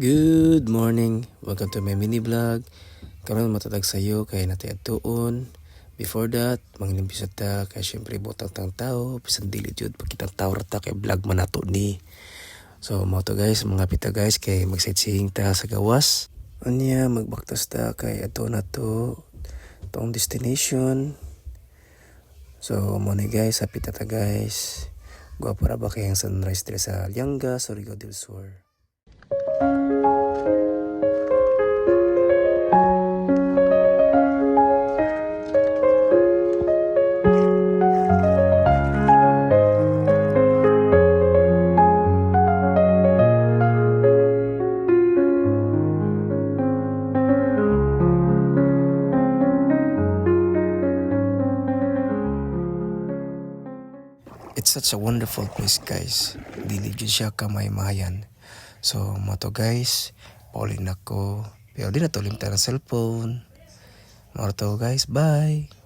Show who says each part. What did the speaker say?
Speaker 1: Good morning! Welcome to my mini vlog. Karon matatag sayo kay natay adtuon. Before that, manglimpyo ta kay syempre botang tang tao, bisan dili jud pagkitang tao rata kay vlog man nato ni. So mo to guys, mga pita guys kay magsightseeing ta sa gawas. Anya magbaktas ta kay adto na to tong destination. So mo ni guys, hapit ta guys. Guwapo ra ba kay ang sunrise diri sa Lianga, Surigao del Sur. It's such a wonderful place guys. Dili jud siya kamay-mayan. So mo to guys, pauling nako. Pero di na to limtan ang cellphone. Mo to guys, bye.